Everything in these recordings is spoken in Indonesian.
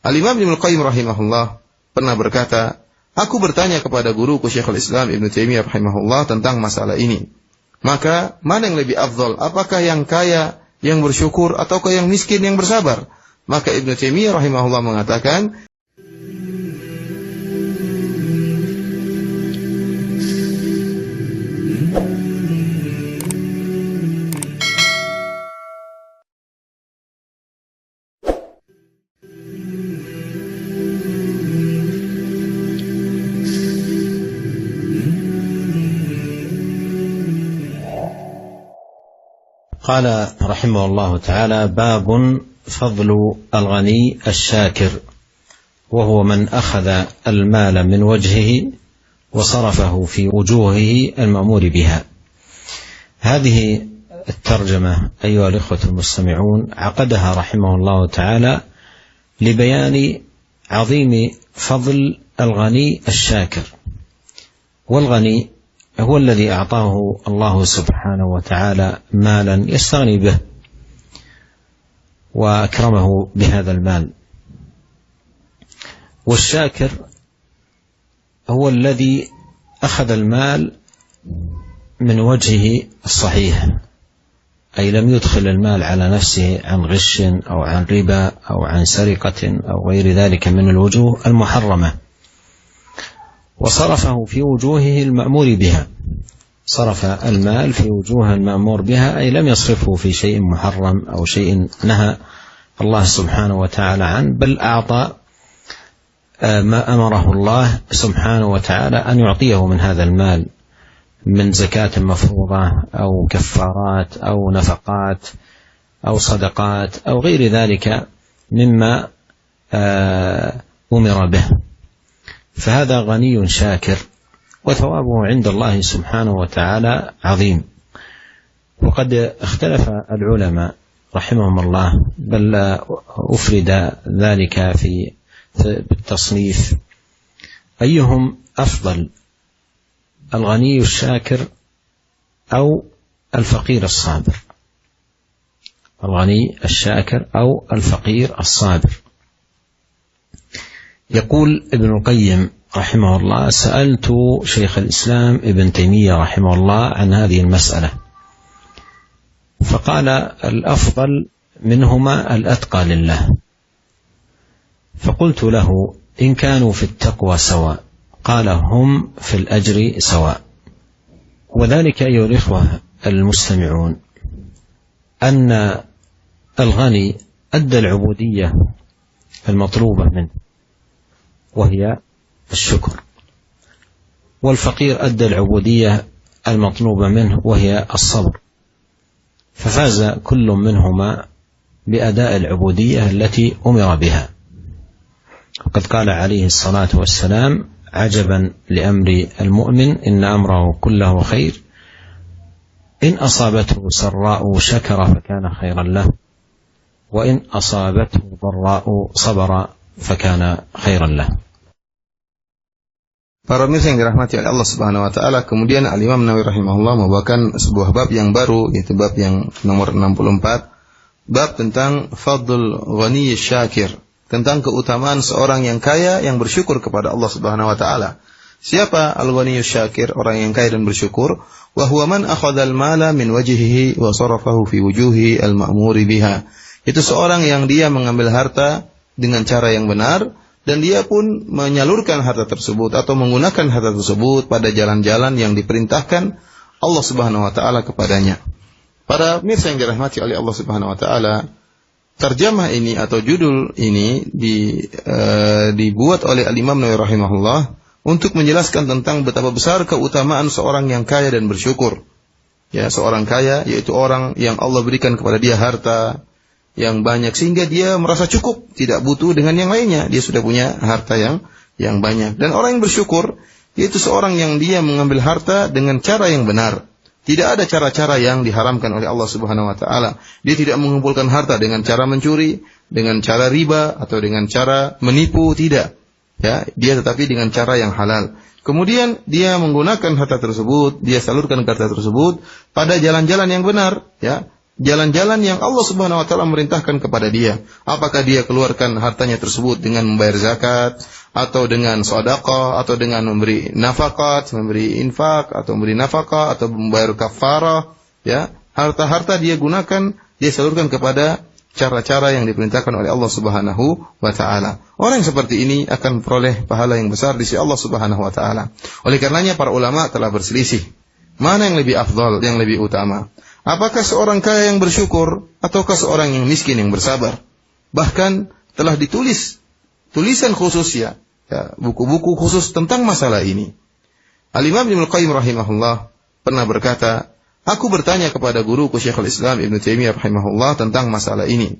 Al-Imam Ibnu Qayyim rahimahullah pernah berkata, aku bertanya kepada guruku Syekhul Islam Ibnu Taimiyah rahimahullah tentang masalah ini. Maka mana yang lebih afdal? Apakah yang kaya yang bersyukur ataukah yang miskin yang bersabar? Maka Ibnu Taimiyah rahimahullah mengatakan, قال رحمه الله تعالى: باب فضل الغني الشاكر، وهو من أخذ المال من وجهه وصرفه في وجوهه المأمور بها. هذه الترجمة أيها الإخوة المستمعون عقدها رحمه الله تعالى لبيان عظيم فضل الغني الشاكر. والغني هو الذي أعطاه الله سبحانه وتعالى مالا يستغني به وأكرمه بهذا المال. والشاكر هو الذي أخذ المال من وجهه الصحيح، أي لم يدخل المال على نفسه عن غش أو عن ربا أو عن سرقة أو غير ذلك من الوجوه المحرمة، وصرفه في وجوهه المأمور بها. صرف المال في وجوه المأمور بها، أي لم يصرفه في شيء محرم أو شيء نهى الله سبحانه وتعالى عنه، بل أعطى ما أمره الله سبحانه وتعالى أن يعطيه من هذا المال من زكاة مفروضة أو كفارات أو نفقات أو صدقات أو غير ذلك مما أمر به. فهذا غني شاكر، وثوابه عند الله سبحانه وتعالى عظيم. وقد اختلف العلماء رحمهم الله، بل أفرد ذلك في التصنيف، أيهم أفضل، الغني الشاكر أو الفقير الصابر؟ الغني الشاكر أو الفقير الصابر؟ يقول ابن القيم رحمه الله: سألت شيخ الإسلام ابن تيمية رحمه الله عن هذه المسألة، فقال: الأفضل منهما الأتقى لله. فقلت له: إن كانوا في التقوى سواء؟ قال: هم في الأجر سواء. وذلك أيها الإخوة المستمعون أن الغني أدى العبودية المطلوبة منه وهي الشكر، والفقير أدى العبودية المطلوبة منه وهي الصبر، ففاز كل منهما بأداء العبودية التي أمر بها. وقد قال عليه الصلاة والسلام: عجبا لأمر المؤمن إن أمره كله خير، إن أصابته سراء شكر فكان خيرا له، وإن أصابته ضراء صبر فكان خيرا له. Para pemirsa yang dirahmati oleh Allah Subhanahu wa taala, kemudian Al-Imam Nawawi rahimahullah membawakan sebuah bab yang baru, yaitu bab yang nomor 64, bab tentang fadl ghani syakir, tentang keutamaan seorang yang kaya yang bersyukur kepada Allah Subhanahu wa taala. Siapa al-ghani syakir? Orang yang kaya dan bersyukur. Wa huwa man akhadha al-mala min wajhihi wa sarafahu fi wujuhi al-ma'muri biha. Itu seorang yang dia mengambil harta dengan cara yang benar, dan dia pun menyalurkan harta tersebut atau menggunakan harta tersebut pada jalan-jalan yang diperintahkan Allah Subhanahu wa taala kepadanya. Para pemirsa yang dirahmati oleh Allah Subhanahu wa taala, terjemah ini atau judul ini dibuat oleh Al-Imam Nawawi rahimahullah untuk menjelaskan tentang betapa besar keutamaan seorang yang kaya dan bersyukur. Ya, seorang kaya yaitu orang yang Allah berikan kepada dia harta yang banyak sehingga dia merasa cukup, tidak butuh dengan yang lainnya. Dia sudah punya harta yang banyak. Dan orang yang bersyukur yaitu seorang yang dia mengambil harta dengan cara yang benar. Tidak ada cara-cara yang diharamkan oleh Allah Subhanahu wa taala. Dia tidak mengumpulkan harta dengan cara mencuri, dengan cara riba atau dengan cara menipu, tidak. Ya, dia tetapi dengan cara yang halal. Kemudian dia menggunakan harta tersebut, dia salurkan harta tersebut pada jalan-jalan yang benar, ya. jalan-jalan yang Allah Subhanahu wa taala merintahkan kepada dia. Apakah dia keluarkan hartanya tersebut dengan membayar zakat, atau dengan sedekah, atau dengan memberi nafaqat, memberi infak, atau memberi nafaqah, atau membayar kafarah, ya. Harta-harta dia gunakan, dia salurkan kepada cara-cara yang diperintahkan oleh Allah Subhanahu wa taala. Orang yang seperti ini akan memperoleh pahala yang besar di sisi Allah Subhanahu wa taala. Oleh karenanya para ulama telah berselisih, mana yang lebih afdal, yang lebih utama? Apakah seorang kaya yang bersyukur ataukah seorang yang miskin yang bersabar? Bahkan telah ditulis tulisan khusus ya, buku-buku khusus tentang masalah ini. Al-Imam Ibnu Qayyim rahimahullah pernah berkata, aku bertanya kepada guruku Syekhul Islam Ibnu Taimiyah rahimahullah tentang masalah ini.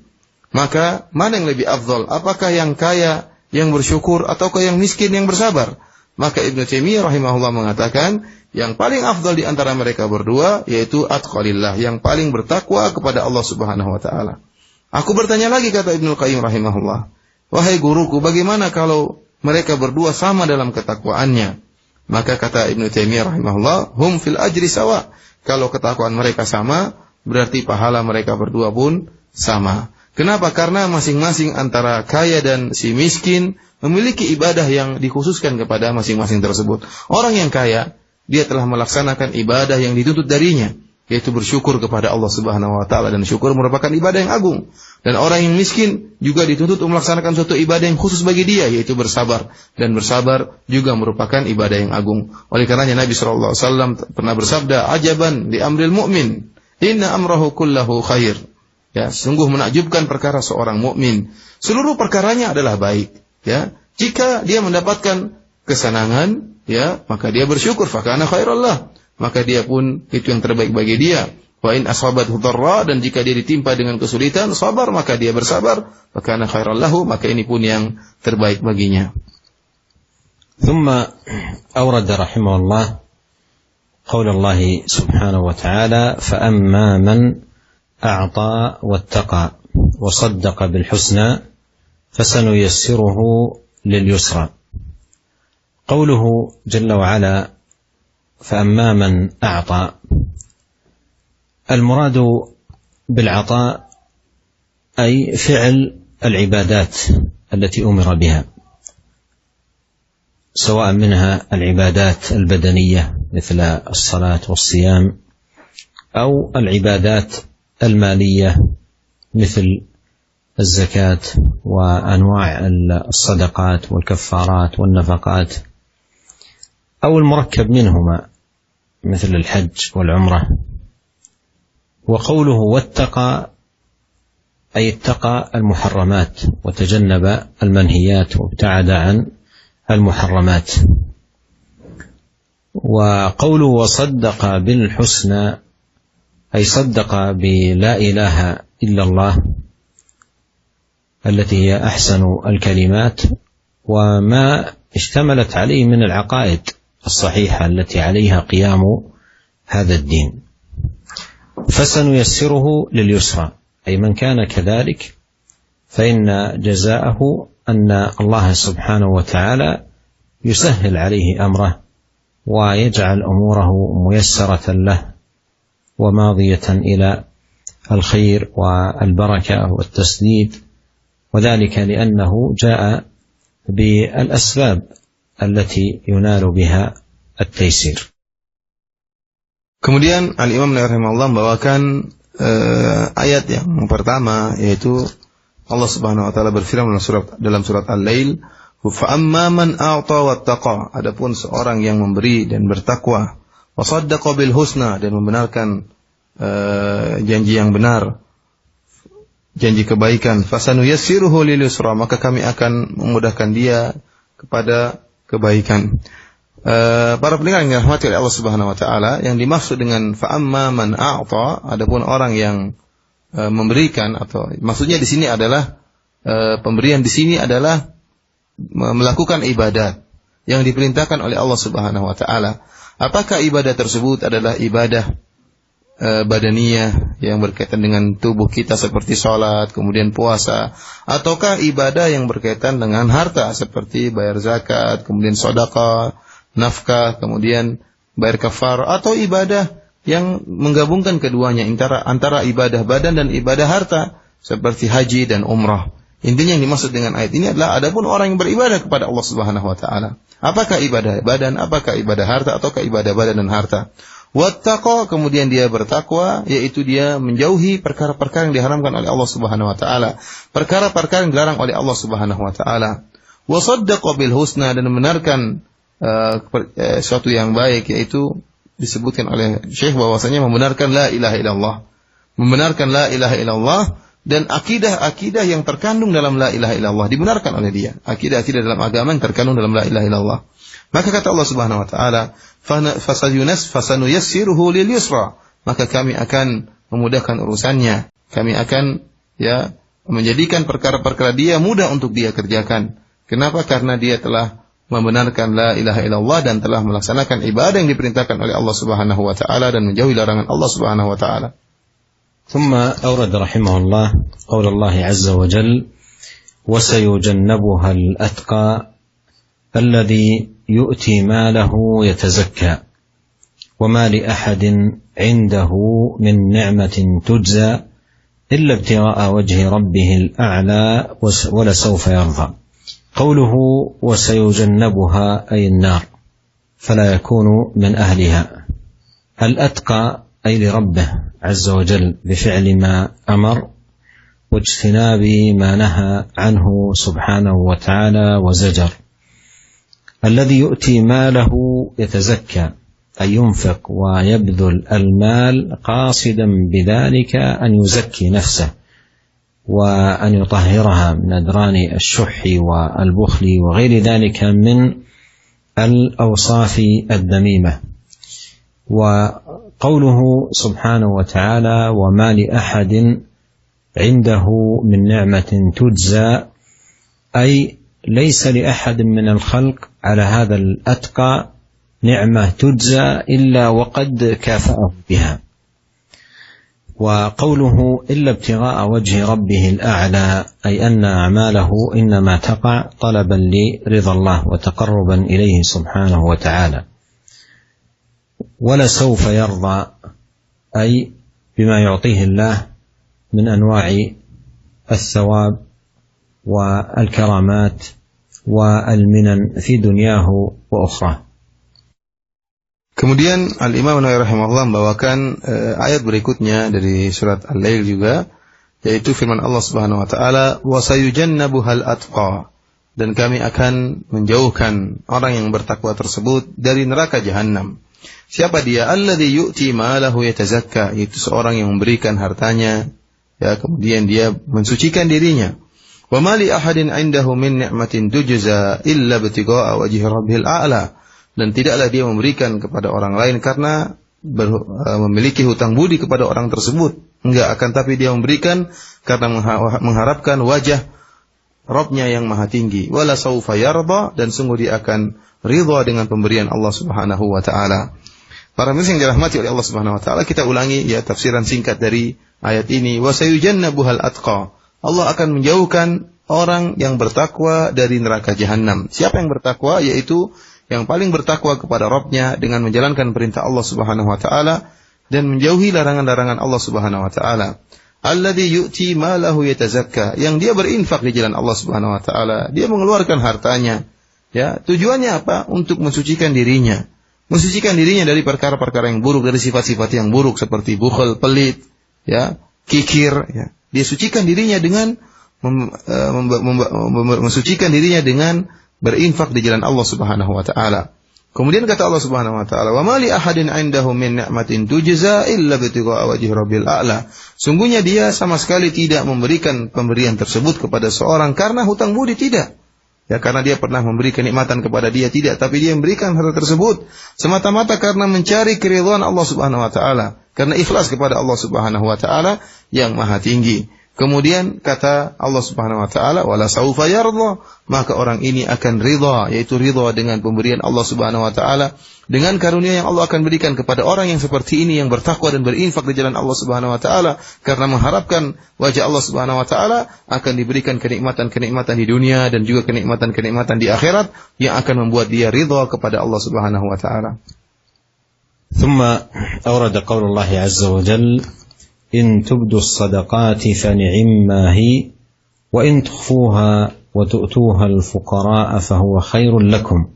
Maka mana yang lebih afdal? Apakah yang kaya yang bersyukur ataukah yang miskin yang bersabar? Maka Ibnu Taimiyah rahimahullah mengatakan, yang paling afdal di antara mereka berdua yaitu atqalillah, yang paling bertakwa kepada Allah Subhanahu wa taala. Aku bertanya lagi, kata Ibnu Qayyim rahimahullah, wahai guruku, bagaimana kalau mereka berdua sama dalam ketakwaannya? Maka kata Ibnu Taimiyah rahimahullah, hum fil ajri sawa. Kalau ketakwaan mereka sama, berarti pahala mereka berdua pun sama. Kenapa? Karena masing-masing antara kaya dan si miskin memiliki ibadah yang dikhususkan kepada masing-masing tersebut. Orang yang kaya, dia telah melaksanakan ibadah yang dituntut darinya, yaitu bersyukur kepada Allah Subhanahu wa taala, dan syukur merupakan ibadah yang agung. Dan orang yang miskin juga dituntut untuk melaksanakan suatu ibadah yang khusus bagi dia, yaitu bersabar, dan bersabar juga merupakan ibadah yang agung. Oleh karenanya Nabi sallallahu alaihi wasallam pernah bersabda, ajaban li amril mu'min, inna amrahu kullahu khair. Ya, sungguh menakjubkan perkara seorang mukmin, seluruh perkaranya adalah baik, ya. Jika dia mendapatkan kesenangan, ya, maka dia bersyukur, fakana khairallah, maka dia pun itu yang terbaik bagi dia. Wa in asabathu dharra, dan jika dia ditimpa dengan kesulitan, sabar, maka dia bersabar, fakana khairallahu, maka ini pun yang terbaik baginya. ثم أورد رحمه الله قول الله سبحانه وتعالى فأما من أعطى واتقى وصدق بالحسنى فسنيسره لليسرى. قوله جل وعلا فأما من أعطى، المراد بالعطاء أي فعل العبادات التي أمر بها، سواء منها العبادات البدنية مثل الصلاة والصيام، أو العبادات المالية مثل الزكاة وأنواع الصدقات والكفارات والنفقات، أو المركب منهما مثل الحج والعمرة. وقوله واتقى أي اتقى المحرمات وتجنب المنهيات وابتعد عن المحرمات. وقوله وصدق بالحسنى أي صدق بلا إله إلا الله التي هي أحسن الكلمات وما اشتملت عليه من العقائد الصحيحة التي عليها قيام هذا الدين. فسنيسره لليسرى أي من كان كذلك فإن جزاءه أن الله سبحانه وتعالى يسهل عليه أمره ويجعل أموره ميسرة له وماضية إلى الخير والبركة والتسديد، وذلك لأنه جاء بالأسباب التي ينال بها التيسير. Kemudian Al-Imam rahimahullah membawakan ayat yang pertama, yaitu Allah Subhanahu wa taala berfirman dalam surat Al-Lail, fa amma man a'ta wattaqa, adapun seorang yang memberi dan bertakwa, wa saddaqa bil husna, dan membenarkan janji yang benar, janji kebaikan, fasanuyassiruhu lil yusra, maka kami akan memudahkan dia kepada kebaikan. Para pendengar yang dirahmati oleh Allah Subhanahu wa taala, yang dimaksud dengan fa amma man a'ta, adapun orang yang memberikan, atau maksudnya di sini adalah pemberian di sini adalah melakukan ibadat yang diperintahkan oleh Allah Subhanahu wa taala. Apakah ibadah tersebut adalah ibadah badaniyah yang berkaitan dengan tubuh kita seperti salat, kemudian puasa, ataukah ibadah yang berkaitan dengan harta seperti bayar zakat, kemudian sedekah, nafkah, kemudian bayar kafar, atau ibadah yang menggabungkan keduanya antara ibadah badan dan ibadah harta seperti haji dan umrah. Intinya yang dimaksud dengan ayat ini adalah adapun orang yang beribadah kepada Allah Subhanahu wa taala, apakah ibadah badan, apakah ibadah harta, ataukah ibadah badan dan harta. Wattaqa, kemudian dia bertakwa, yaitu dia menjauhi perkara-perkara yang diharamkan oleh Allah Subhanahu wa taala, perkara-perkara yang dilarang oleh Allah Subhanahu wa taala. Wa saddaqa bil husna, dan membenarkan sesuatu yang baik, yaitu disebutkan oleh Syekh bahwasanya membenarkan la ilaha illallah. Membenarkan la ilaha illallah dan akidah-akidah yang terkandung dalam la ilaha illallah dibenarkan oleh dia. Akidah-akidah dalam agama yang terkandung dalam la ilaha illallah. Maka kata Allah Subhanahu wa taala, fasanuyassiruhu lil yusra, maka kami akan memudahkan urusannya. Kami akan menjadikan perkara-perkara dia mudah untuk dia kerjakan. Kenapa? Karena dia telah membenarkan la ilaha illallah dan telah melaksanakan ibadah yang diperintahkan oleh Allah Subhanahu wa taala dan menjauhi larangan Allah Subhanahu wa taala. ثم أورد رحمه الله قول الله عز وجل وسيجنبها الأتقى الذي يؤتي ماله يتزكى وما لأحد عنده من نعمة تجزى إلا ابتغاء وجه ربه الأعلى ولسوف يرضى. قوله وسيجنبها أي النار فلا يكون من أهلها. الأتقى أي لربه عز وجل بفعل ما أمر واجتناب ما نهى عنه سبحانه وتعالى وزجر. الذي يؤتي ماله يتزكى أي ينفق ويبذل المال قاصدا بذلك أن يزكي نفسه وأن يطهرها من أدران الشح والبخل وغير ذلك من الأوصاف الذميمة. وقوله سبحانه وتعالى وما لأحد عنده من نعمة تجزى أي ليس لأحد من الخلق على هذا الأتقى نعمة تجزى إلا وقد كافأه بها. وقوله إلا ابتغاء وجه ربه الأعلى أي أن أعماله إنما تقع طلبا لرضا الله وتقربا إليه سبحانه وتعالى. ولسوف يرضى أي بما يعطيه الله من أنواع الثواب والكرامات والمنن في دنياه وأخرى. Kemudian Al-Imam Nawawi rahimahullah membawakan ayat berikutnya dari surat Al-Lail juga, yaitu firman Allah Subhanahu wa taala, "Wa sayujannabuhal atqa," dan kami akan menjauhkan orang yang bertakwa tersebut dari neraka jahanam. Siapa dia? Alladzi yu'ti malahu yatazakka, yaitu seorang yang memberikan hartanya, kemudian dia mensucikan dirinya. Wa ma li ahadin 'indahu min ni'matin tujza illa ibtigha'a wajhi rabbil a'la, dan tidaklah dia memberikan kepada orang lain karena memiliki hutang budi kepada orang tersebut. Enggak, akan tapi dia memberikan karena mengharapkan wajah Rabb-Nya yang maha tinggi. Wala saufa yarda, dan sungguh dia akan ridha dengan pemberian Allah Subhanahu wa taala. Para muslim yang dirahmati oleh Allah Subhanahu wa taala, kita ulangi tafsiran singkat dari ayat ini. Wa sayujannabuhal atqa. Allah akan menjauhkan orang yang bertakwa dari neraka jahanam. Siapa yang bertakwa? Yaitu yang paling bertakwa kepada Rabb-Nya dengan menjalankan perintah Allah Subhanahu wa taala dan menjauhi larangan-larangan Allah Subhanahu wa taala. Alladzi yu'ti malahu yatazakka, yang dia berinfak di jalan Allah Subhanahu wa taala, dia mengeluarkan hartanya. Tujuannya apa? Untuk mensucikan dirinya. Mensucikan dirinya dari perkara-perkara yang buruk, dari sifat-sifat yang buruk seperti bukhil, pelit, kikir, Dia sucikan dirinya dengan mensucikan dirinya dengan berinfak di jalan Allah Subhanahu wa taala. Kemudian kata Allah Subhanahu wa taala, "Wa ma li ahadin 'indahu min ni'matin tujza illa ibtigha'a wajhi rabbil a'la." Sungguhnya dia sama sekali tidak memberikan pemberian tersebut kepada seorang karena hutang budi, tidak. Karena dia pernah memberi kenikmatan kepada dia, tidak, tapi dia memberikan harta tersebut semata-mata karena mencari keridhaan Allah Subhanahu wa taala, karena ikhlas kepada Allah Subhanahu wa taala yang maha tinggi. Kemudian kata Allah Subhanahu wa taala, "Wala saufa yarda," maka orang ini akan ridha, yaitu ridha dengan pemberian Allah Subhanahu wa taala, dengan karunia yang Allah akan berikan kepada orang yang seperti ini, yang bertakwa dan berinfak di jalan Allah Subhanahu wa taala karena mengharapkan wajah Allah Subhanahu wa taala, akan diberikan kenikmatan-kenikmatan di dunia dan juga kenikmatan-kenikmatan di akhirat yang akan membuat dia ridha kepada Allah Subhanahu wa taala. ثم أورد قول الله عز وجل: إن تبدوا الصدقات فنعما هي وإن تخفوها وتؤتوها الفقراء فهو خير لكم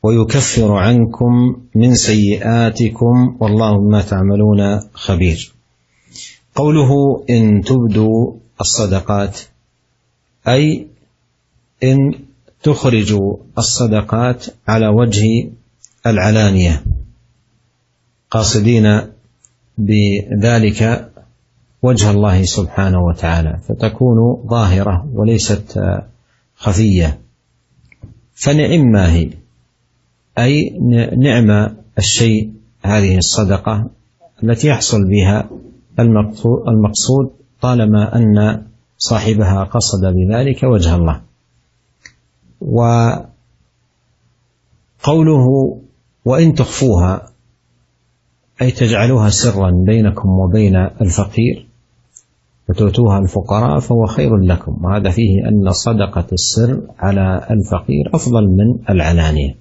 ويكفر عنكم من سيئاتكم والله بما تعملون خبير. قوله إن تبدوا الصدقات أي إن تخرجوا الصدقات على وجه العلانية، قاصدين بذلك وجه الله سبحانه وتعالى، فتكون ظاهرة وليست خفية. فنعم ما هي، أي نعم الشيء هذه الصدقة التي يحصل بها المقصود طالما أن صاحبها قصد بذلك وجه الله. وقوله وإن تخفوها أي تجعلوها سرا بينكم وبين الفقير وتؤتوها الفقراء فهو خير لكم، وهذا فيه أن صدقة السر على الفقير أفضل من العلانية.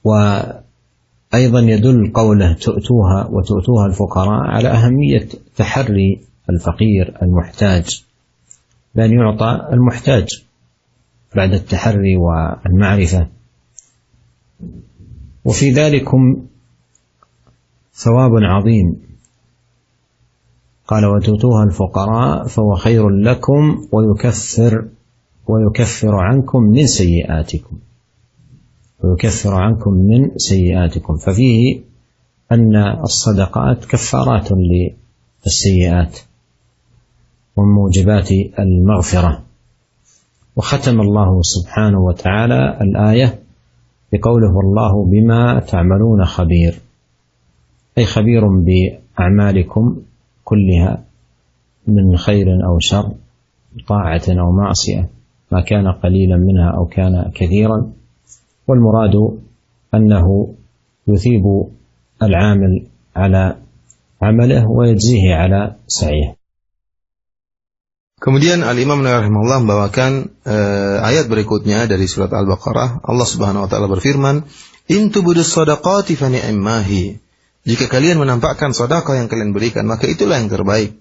وأيضا يدل قوله تؤتوها وتؤتوها الفقراء على أهمية تحري الفقير المحتاج، بأن يعطى المحتاج بعد التحري والمعرفة، وفي ذلكم ثواب عظيم. قال وتؤتوها الفقراء فهو خير لكم ويكفر عنكم من سيئاتكم، ففيه أن الصدقات كفارات للسيئات ومن موجبات المغفرة. وختم الله سبحانه وتعالى الآية بقوله والله بما تعملون خبير، أي خبير بأعمالكم كلها من خير أو شر، طاعة أو معصية، ما كان قليلا منها أو كان كثيرا، والمراد أنه يثيب العامل على عمله ويجزيه على سعيه. Kemudian Al-Imam Nawawi rahimahullah membawakan ayat berikutnya dari surat Al-Baqarah. Allah Subhanahu wa taala berfirman, "In tubudus shadaqati fa ni'mahi." Jika kalian menampakkan sedekah yang kalian berikan, maka itulah yang terbaik.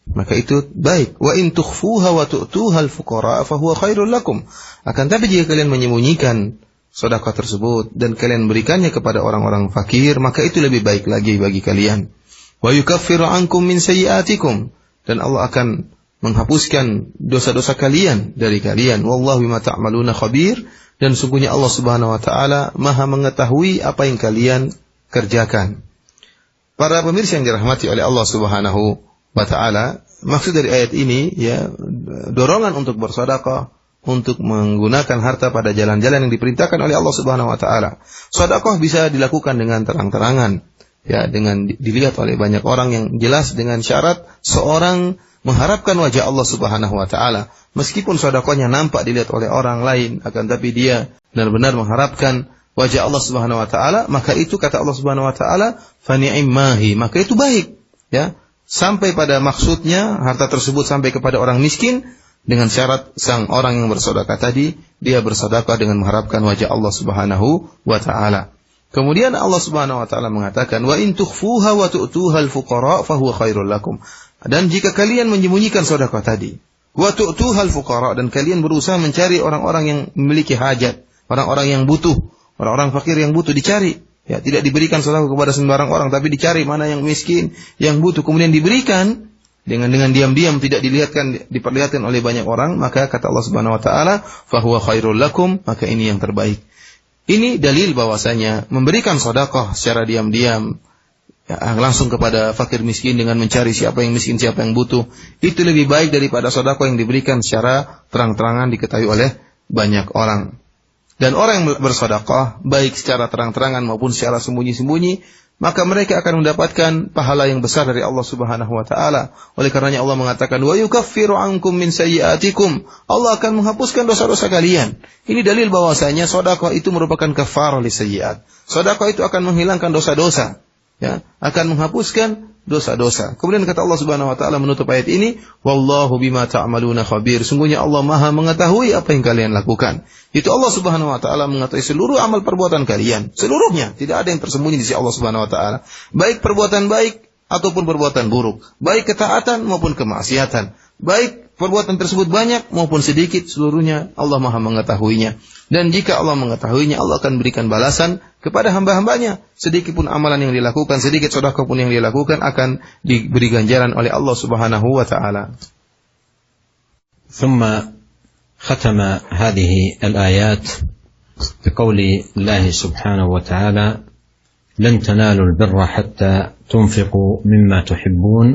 Maka itu baik. Wa in tukhfuha wa tu'tuha al-fuqara fa huwa khairul lakum. Akan tapi jika kalian menyembunyikan sedekah tersebut dan kalian berikannya kepada orang-orang fakir, maka itu lebih baik lagi bagi kalian. Wa yukaffiru ankum min sayyi'atikum. Dan Allah akan menghapuskan dosa-dosa kalian dari kalian. Wallahu bima ta'maluna khabir. Dan sungguhnya Allah Subhanahu wa taala Maha mengetahui apa yang kalian kerjakan. Para pemirsa yang dirahmati oleh Allah Subhanahu wa taala, maksud dari ayat ini ya dorongan untuk bersedekah, untuk menggunakan harta pada jalan-jalan yang diperintahkan oleh Allah Subhanahu wa taala. Sedekah bisa dilakukan dengan terang-terangan, ya, dengan dilihat oleh banyak orang yang jelas, dengan syarat seorang mengharapkan wajah Allah Subhanahu wa taala. Meskipun sedekahnya nampak dilihat oleh orang lain, akan tapi dia benar-benar mengharapkan wajah Allah Subhanahu wa taala, maka itu kata Allah Subhanahu wa taala, fa ni'mahi, maka itu baik, ya. Sampai pada maksudnya, harta tersebut sampai kepada orang miskin, dengan syarat sang orang yang bersedekah tadi dia bersedekah dengan mengharapkan wajah Allah Subhanahu wa taala. Kemudian Allah Subhanahu wa taala mengatakan, wa in tukhfuha wa tu'tuha al-fuqara fa huwa khairul lakum. Dan jika kalian menyembunyikan sedekah tadi, wa tu'tuha al-fuqara, dan kalian berusaha mencari orang-orang yang memiliki hajat, orang-orang yang butuh, orang-orang fakir yang butuh dicari, ya, tidak diberikan sedekah kepada sembarang orang, tapi dicari mana yang miskin, yang butuh, kemudian diberikan dengan diam-diam, tidak diperlihatkan oleh banyak orang, maka kata Allah Subhanahu wa taala, fa huwa khairul lakum, maka ini yang terbaik. Ini dalil bahwasanya memberikan sedekah secara diam-diam, ya, langsung kepada fakir miskin dengan mencari siapa yang miskin, siapa yang butuh, itu lebih baik daripada sedekah yang diberikan secara terang-terangan diketahui oleh banyak orang. Dan orang yang bersedekah baik secara terang-terangan maupun secara sembunyi-sembunyi, maka mereka akan mendapatkan pahala yang besar dari Allah Subhanahu wa taala. Oleh karenanya Allah mengatakan, wa yukaffiru ankum min sayyi'atikum. Allah akan menghapuskan dosa-dosa kalian. Ini dalil bahwasanya sedekah itu merupakan kafarah li sayyi'at. Sedekah itu akan menghilangkan dosa-dosa, ya, akan menghapuskan dosa-dosa. Kemudian kata Allah Subhanahu wa taala menutup ayat ini, wallahu bima ta'maluna khabir. Sungguhnya Allah Maha mengetahui apa yang kalian lakukan. Itu Allah Subhanahu wa taala mengetahui seluruh amal perbuatan kalian, seluruhnya, tidak ada yang tersembunyi di sisi Allah Subhanahu wa taala. Baik perbuatan baik ataupun perbuatan buruk, baik ketaatan maupun kemaksiatan, baik perbuatan tersebut banyak maupun sedikit, seluruhnya Allah Maha mengetahuinya. Dan jika Allah mengetahuinya, Allah akan berikan balasan kepada hamba-hambanya. Sedikit pun amalan yang dilakukan, sedikit sedekah pun yang dilakukan akan diberi ganjaran oleh Allah Subhanahu wa taala. ثم ختم هذه الآيات بقول الله سبحانه وتعالى: لن تنالوا البر حتى تنفقوا مما تحبون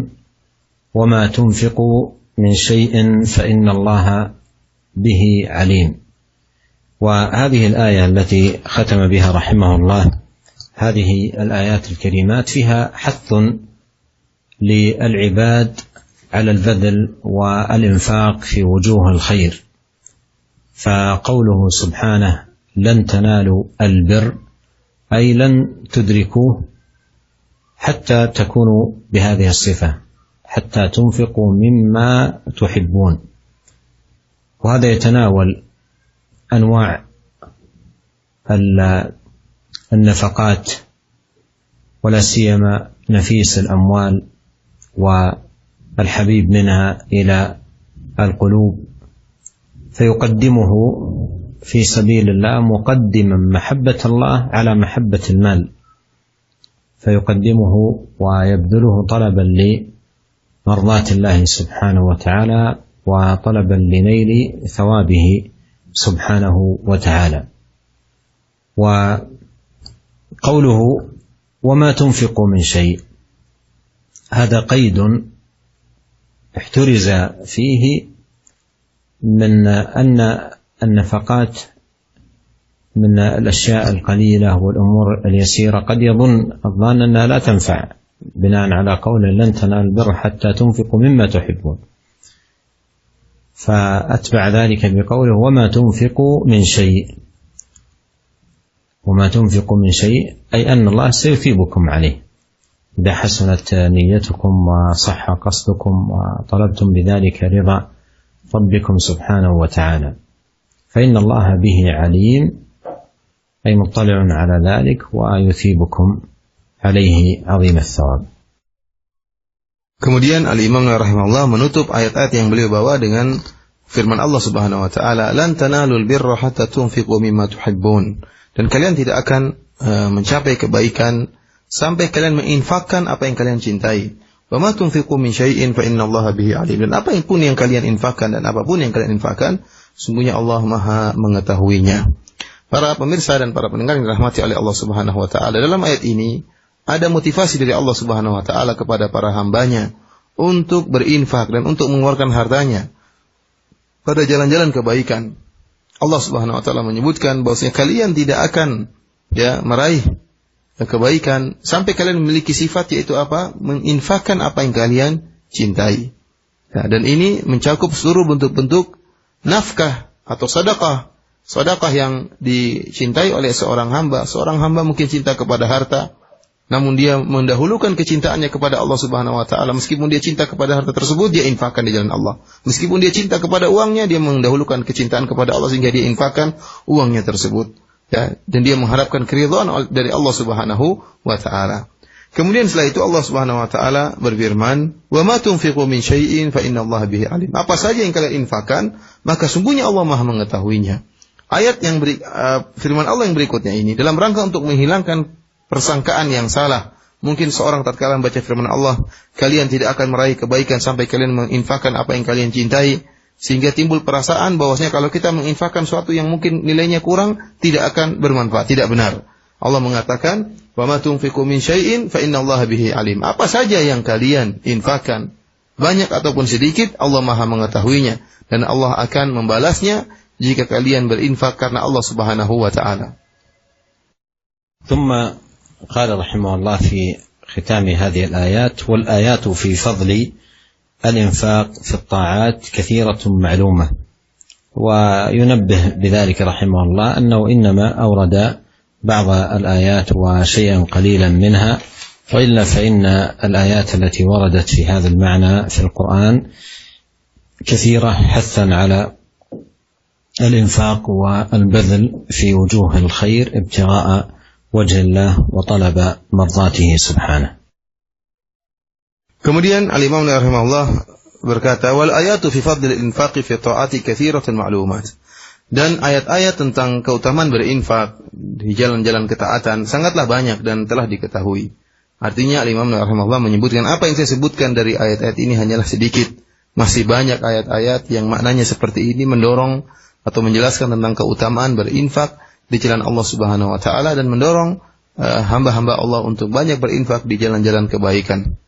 وما تنفقوا من شيء فإن الله به عليم. وهذه الآية التي ختم بها رحمه الله، هذه الآيات الكريمات فيها حث للعباد على البذل والإنفاق في وجوه الخير. فقوله سبحانه: لن تنالوا البر، أي لن تدركوه حتى تكونوا بهذه الصفة، حتى تنفقوا مما تحبون. وهذا يتناول أنواع النفقات، ولا سيما نفيس الأموال والحبيب منها إلى القلوب، فيقدمه في سبيل الله مقدما محبة الله على محبة المال، فيقدمه ويبذله طلبا لمرضاة الله سبحانه وتعالى وطلبا لنيل ثوابه سبحانه وتعالى. وقوله: وما تنفق من شيء، هذا قيد احترز فيه من أن النفقات من الأشياء القليلة والأمور اليسيرة قد يظن الظان أنها لا تنفع، بناء على قول لن تنالوا البر حتى تنفقوا مما تحبون. فأتبع ذلك بقوله: وما تنفقوا من شيء. وما تنفقوا من شيء أي أن الله سيثيبكم عليه إذا حسنت نيتكم وصح قصدكم وطلبتم بذلك رضا ربكم سبحانه وتعالى، فإن الله به عليم، أي مطلع على ذلك ويثيبكم عليه عظيم الثواب. Kemudian Al-Imam rahimahullah menutup ayat-ayat yang beliau bawa dengan firman Allah Subhanahu wa taala, "Lan tanalul birra hatta tunfiqu mimma tuhibbun." Dan kalian tidak akan mencapai kebaikan sampai kalian menginfakkan apa yang kalian cintai. "Wa ma tunfiqu min syai'in fa innallaha bihi alim." Dan apa pun yang kalian infakkan dan apapun yang kalian infakkan, sungguhnya Allah Maha mengetahuinya. Para pemirsa dan para pendengar yang dirahmati oleh Allah Subhanahu wa taala, dalam ayat ini ada motivasi dari Allah Subhanahu wa taala kepada para hambanya untuk berinfak dan untuk mengeluarkan hartanya pada jalan-jalan kebaikan. Allah Subhanahu wa taala menyebutkan bahwasanya kalian tidak akan meraih kebaikan sampai kalian memiliki sifat, yaitu apa? Menginfakkan apa yang kalian cintai. Dan ini mencakup seluruh bentuk-bentuk nafkah atau sedekah. Sedekah yang dicintai oleh seorang hamba. Seorang hamba mungkin cinta kepada harta, namun dia mendahulukan kecintaannya kepada Allah Subhanahu wa taala. Meskipun dia cinta kepada harta tersebut, dia infakkan di jalan Allah. Meskipun dia cinta kepada uangnya, dia mendahulukan kecintaan kepada Allah sehingga dia infakkan uangnya tersebut. Dan dia mengharapkan keridhaan dari Allah Subhanahu wa taala. Kemudian setelah itu Allah Subhanahu wa taala berfirman, "Wa ma tunfiqu min syai'in fa innallaha bihi alim." Apa saja yang kalian infakkan, maka sungguhnya Allah Maha mengetahuinya. Ayat yang firman Allah yang berikutnya ini dalam rangka untuk menghilangkan persangkaan yang salah. Mungkin seorang tatkala membaca firman Allah, kalian tidak akan meraih kebaikan sampai kalian menginfakkan apa yang kalian cintai, sehingga timbul perasaan bahwasanya kalau kita menginfakkan sesuatu yang mungkin nilainya kurang, tidak akan bermanfaat. Tidak benar. Allah mengatakan, "Wa ma tunfiqu min syai'in fa innallaha bihi alim." Apa saja yang kalian infakkan, banyak ataupun sedikit, Allah Maha mengetahuinya, dan Allah akan membalasnya jika kalian berinfak karena Allah Subhanahu wa taala. ثم قال رحمه الله في ختام هذه الآيات: والآيات في فضل الإنفاق في الطاعات كثيرة معلومة. وينبه بذلك رحمه الله أنه إنما أورد بعض الآيات وشيئا قليلا منها وإلا فإن الآيات التي وردت في هذا المعنى في القرآن كثيرة حثا على الإنفاق والبذل في وجوه الخير ابتغاء وجه الله وطلب مرضاته سبحانه. Kemudian Al-Imam Nawawi rahimahullah berkata, wal ayatu fi fadlil infaqi fi ta'ati katsiratun ma'lumat. Dan ayat-ayat tentang keutamaan berinfak di jalan-jalan ketaatan sangatlah banyak dan telah diketahui. Artinya Al-Imam Nawawi rahimahullah menyebutkan apa yang saya sebutkan dari ayat-ayat ini hanyalah sedikit. Masih banyak ayat-ayat yang maknanya seperti ini mendorong atau menjelaskan tentang keutamaan berinfak di jalan Allah Subhanahu wa taala dan mendorong hamba-hamba Allah untuk banyak berinfak di jalan-jalan kebaikan.